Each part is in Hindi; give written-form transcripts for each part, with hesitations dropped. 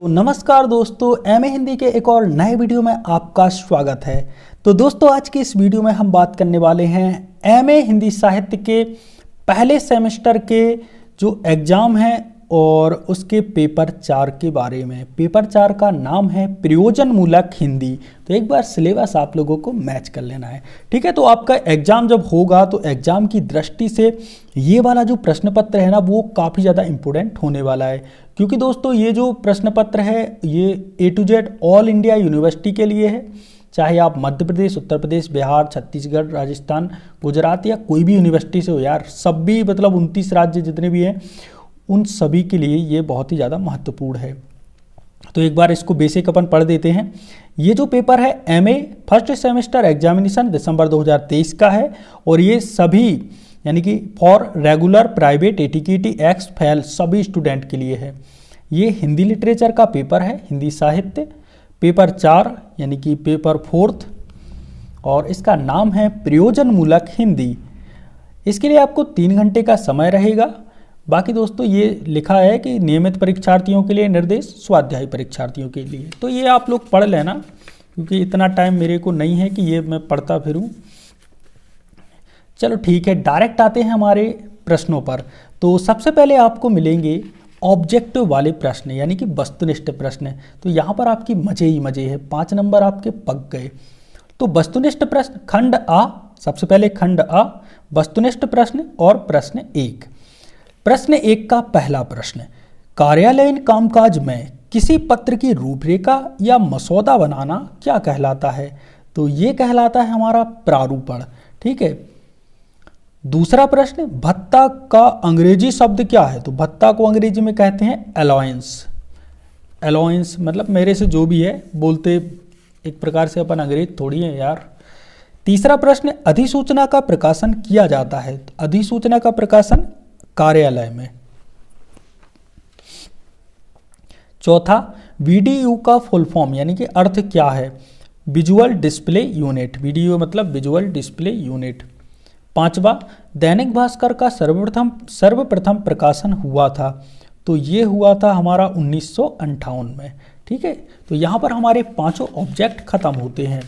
तो नमस्कार दोस्तों, एमए हिंदी के एक और नए वीडियो में आपका स्वागत है। तो दोस्तों, आज की इस वीडियो में हम बात करने वाले हैं एमए हिंदी साहित्य के पहले सेमेस्टर के जो एग्ज़ाम हैं और उसके पेपर 4 के बारे में। पेपर 4 का नाम है प्रयोजनमूलक हिंदी। तो एक बार सिलेबस आप लोगों को मैच कर लेना है, ठीक है। तो आपका एग्ज़ाम जब होगा तो एग्ज़ाम की दृष्टि से ये वाला जो प्रश्न पत्र है ना, वो काफ़ी ज़्यादा इम्पोर्टेंट होने वाला है, क्योंकि दोस्तों ये जो प्रश्न पत्र है ये A to Z all India university के लिए है। चाहे आप मध्य प्रदेश, उत्तर प्रदेश, बिहार, छत्तीसगढ़, राजस्थान, गुजरात या कोई भी यूनिवर्सिटी से हो यार, सब भी मतलब 29 राज्य जितने भी हैं उन सभी के लिए ये बहुत ही ज़्यादा महत्वपूर्ण है। तो एक बार इसको बेसिक अपन पढ़ देते हैं। ये जो पेपर है एमए फर्स्ट सेमेस्टर एग्जामिनेशन दिसंबर 2023 का है और ये सभी यानी कि for regular, private, ATKT, x, fail सभी स्टूडेंट के लिए है। ये हिंदी लिटरेचर का पेपर है, हिंदी साहित्य, पेपर 4 यानी कि पेपर 4 और इसका नाम है प्रयोजनमूलक हिंदी। इसके लिए आपको 3 घंटे का समय रहेगा। बाकी दोस्तों ये लिखा है कि नियमित परीक्षार्थियों के लिए निर्देश, स्वाध्यायी परीक्षार्थियों के लिए। तो ये आप लोग पढ़ लेना, क्योंकि इतना टाइम मेरे को नहीं है कि ये मैं पढ़ता फिरूं। चलो ठीक है, डायरेक्ट आते हैं हमारे प्रश्नों पर। तो सबसे पहले आपको मिलेंगे ऑब्जेक्टिव वाले प्रश्न, यानी कि वस्तुनिष्ठ प्रश्न। तो यहाँ पर आपकी मजे ही मजे है, 5 नंबर आपके पक गए। तो वस्तुनिष्ठ प्रश्न खंड आ, सबसे पहले खंड आ वस्तुनिष्ठ प्रश्न और प्रश्न 1। प्रश्न 1 का पहला प्रश्न, कार्यालयीन कामकाज में किसी पत्र की रूपरेखा या मसौदा बनाना क्या कहलाता है? तो ये कहलाता है हमारा प्रारूपण, ठीक है। दूसरा प्रश्न, भत्ता का अंग्रेजी शब्द क्या है? तो भत्ता को अंग्रेजी में कहते हैं अलाउंस। अलाउंस मतलब मेरे से जो भी है बोलते, एक प्रकार से अपन अंग्रेज थोड़ी है यार। तीसरा प्रश्न, अधिसूचना का प्रकाशन किया जाता है। तो अधिसूचना का प्रकाशन कार्यालय में। चौथा, वीडीयू का फुल फॉर्म यानी कि अर्थ क्या है? Visual display unit. वीडियो मतलब विजुअल डिस्प्ले यूनिट। पांचवा, दैनिक भास्कर का सर्वप्रथम प्रकाशन हुआ था। तो ये हुआ था हमारा 1958 में, ठीक है। तो यहाँ पर हमारे 5 ऑब्जेक्ट खत्म होते हैं।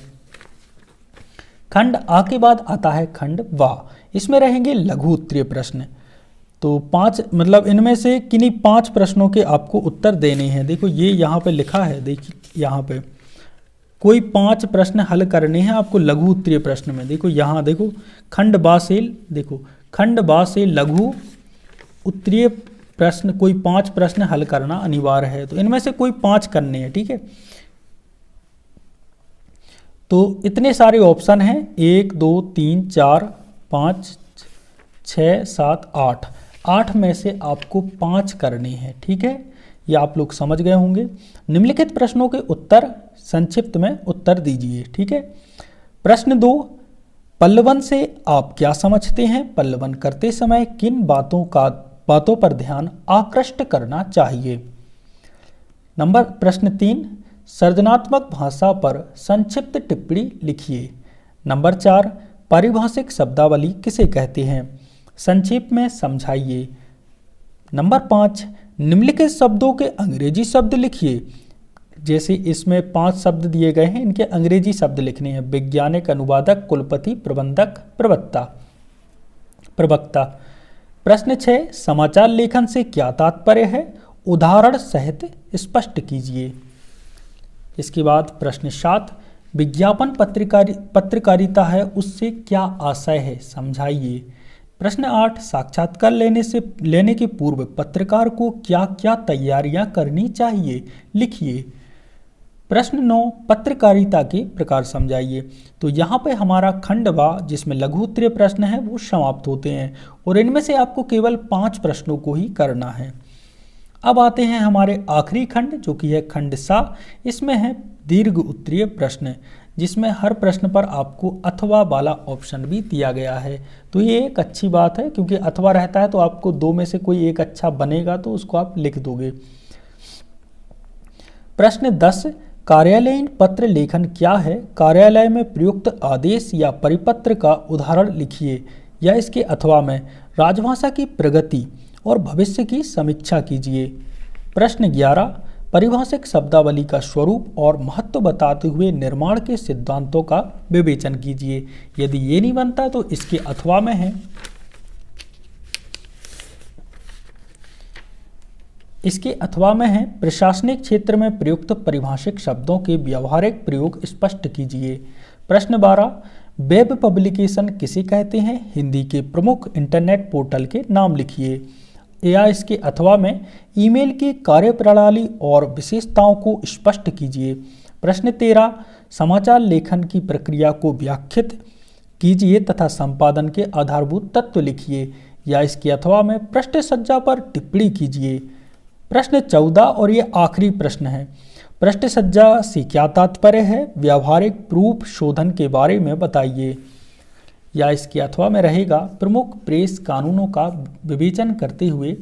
खंड आ के बाद आता है खंड वा। इसमें रहेंगे लघु उत्तरीय प्रश्न। तो 5 मतलब इनमें से किन्हीं 5 प्रश्नों के आपको उत्तर देने हैं। देखो ये यहाँ पे लिखा है, देखिए यहाँ पे कोई 5 प्रश्न हल करने हैं आपको लघु उत्तरीय प्रश्न में। देखो यहाँ देखो खंड बा से, देखो खंड बा से लघु उत्तरीय प्रश्न कोई 5 प्रश्न हल करना अनिवार्य है। तो इनमें से कोई 5 करने हैं, ठीक है। तो इतने सारे ऑप्शन हैं, 1 2 3 4 5 6 7 8 8 में से आपको 5 करने हैं, ठीक है। ये आप लोग समझ गए होंगे। निम्नलिखित प्रश्नों के उत्तर संक्षिप्त में उत्तर दीजिए, ठीक है। प्रश्न 2, पल्लवन से आप क्या समझते हैं? पल्लवन करते समय किन बातों पर ध्यान आकृष्ट करना चाहिए? प्रश्न 3, सृजनात्मक भाषा पर संक्षिप्त टिप्पणी लिखिए। नंबर 4, पारिभाषिक शब्दावली किसे कहते हैं? संक्षेप में समझाइए। नंबर 5, निम्नलिखित शब्दों के अंग्रेजी शब्द लिखिए। जैसे इसमें 5 शब्द दिए गए हैं, इनके अंग्रेजी शब्द लिखने हैं। वैज्ञानिक, अनुवादक, कुलपति, प्रबंधक, प्रवक्ता। प्रश्न 6, समाचार लेखन से क्या तात्पर्य है? उदाहरण सहित स्पष्ट कीजिए। इसके बाद प्रश्न 7, विज्ञापन पत्रकारिता है, उससे क्या आशय है? समझाइए। प्रश्न 8, साक्षात्कार लेने के पूर्व पत्रकार को क्या क्या तैयारियां करनी चाहिए? लिखिए। प्रश्न 9, पत्रकारिता के प्रकार समझाइए। तो यहाँ पे हमारा खंड वा जिसमें लघु उत्तरीय प्रश्न है वो समाप्त होते हैं और इनमें से आपको केवल 5 प्रश्नों को ही करना है। अब आते हैं हमारे आखिरी खंड जो कि है खंड सा। इसमें है दीर्घ उत्तरीय प्रश्न, जिसमें हर प्रश्न पर आपको अथवा वाला ऑप्शन भी दिया गया है। तो ये एक अच्छी बात है, क्योंकि अथवा रहता है तो आपको 2 में से कोई एक अच्छा बनेगा तो उसको आप लिख दोगे। प्रश्न 10, कार्यालयीन पत्र लेखन क्या है? कार्यालय में प्रयुक्त आदेश या परिपत्र का उदाहरण लिखिए या इसके अथवा में राजभाषा की प्रगति और भविष्य की समीक्षा कीजिए। प्रश्न 11, परिभाषिक शब्दावली का स्वरूप और महत्व बताते हुए निर्माण के सिद्धांतों का विवेचन कीजिए। यदि ये नहीं बनता तो इसके अथवा में है, प्रशासनिक क्षेत्र में प्रयुक्त परिभाषिक शब्दों के व्यावहारिक प्रयोग स्पष्ट कीजिए। प्रश्न 12, वेब पब्लिकेशन किसे कहते हैं? हिंदी के प्रमुख इंटरनेट पोर्टल के नाम लिखिए। या इसके अथवा में ईमेल की कार्यप्रणाली और विशेषताओं को स्पष्ट कीजिए। प्रश्न 13, समाचार लेखन की प्रक्रिया को व्याख्यात कीजिए तथा संपादन के आधारभूत तत्व लिखिए। या इसके अथवा में पृष्ठ सज्जा पर टिप्पणी कीजिए। प्रश्न 14 और ये आखिरी प्रश्न है, पृष्ठ सज्जा से क्या तात्पर्य है? व्यावहारिक प्रूफ शोधन के बारे में बताइए। या इसके अथवा में रहेगा, प्रमुख प्रेस कानूनों का विवेचन करते हुए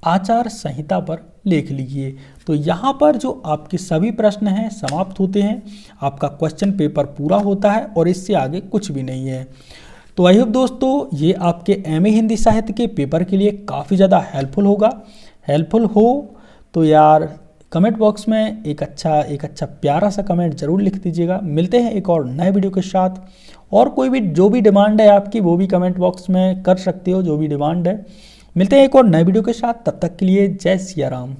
आचार संहिता पर लेख लीजिए। तो यहाँ पर जो आपके सभी प्रश्न हैं समाप्त होते हैं, आपका क्वेश्चन पेपर पूरा होता है और इससे आगे कुछ भी नहीं है। तो आई होप दोस्तों ये आपके एमए हिंदी साहित्य के पेपर के लिए काफ़ी ज़्यादा हेल्पफुल हो तो यार कमेंट बॉक्स में एक अच्छा प्यारा सा कमेंट जरूर लिख दीजिएगा। मिलते हैं एक और नए वीडियो के साथ, और कोई भी जो भी डिमांड है आपकी वो भी कमेंट बॉक्स में कर सकते हो, जो भी डिमांड है। मिलते हैं एक और नए वीडियो के साथ, तब तक के लिए जय सिया राम।